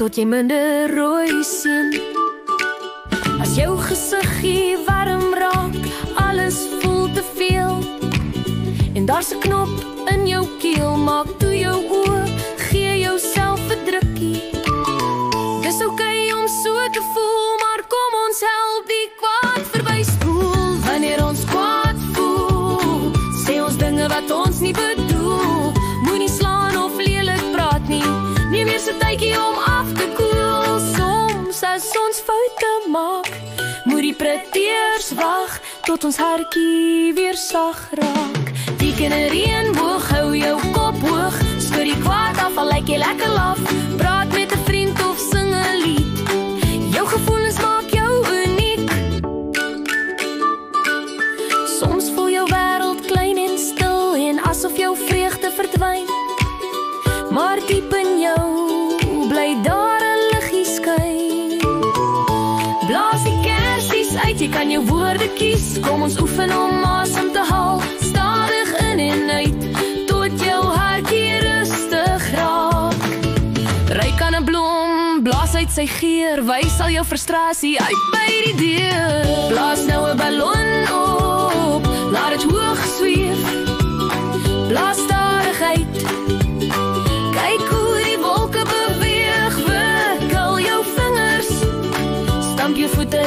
tot jy minder rooi sien. As jou gesiggie warm raak, alles voel te veel. En daar's 'n knop in jou keel, maak toe jou oë, gee jouself 'n drukkie. Dis oukei om so te voel, maar kom ons help die kwaad verbyspoel. Wanneer ons kwaad voel, sê ons dinge wat ons nie bedoel. Moenie slaan of lelik praat nie, neem eers 'n tydjie om af te koel. Soms as ons foute maak, moet die pretteers wag, tot ons hartjie weer sag raak. Teken 'n reënboog, hou jou kop hoog, stoor die kwaad af, al lyk jy lekker laf. Praat met 'n vriend of sing 'n lied, jou gevoelens maak jou uniek. Soms voel jou wêreld klein en stil, en asof jou vreugde verdwyn. Maar diep in jou bly daar 'n liggie skyn. Blaas die kersies uit, jy kan jou woorde kies. Kom ons oefen om asem te haal, stadig in en uit, tot jou hartjie rustig raak. Ryk aan 'n bloem, blaas uit sy geur, wys al jou frustrasie uit by die deur. Blaas nou 'n ballon op, laat dit hoog sweef. Blaas stadig uit, kyk hoe die wolke beweeg. Wikkel jou vingers, stamp jou voete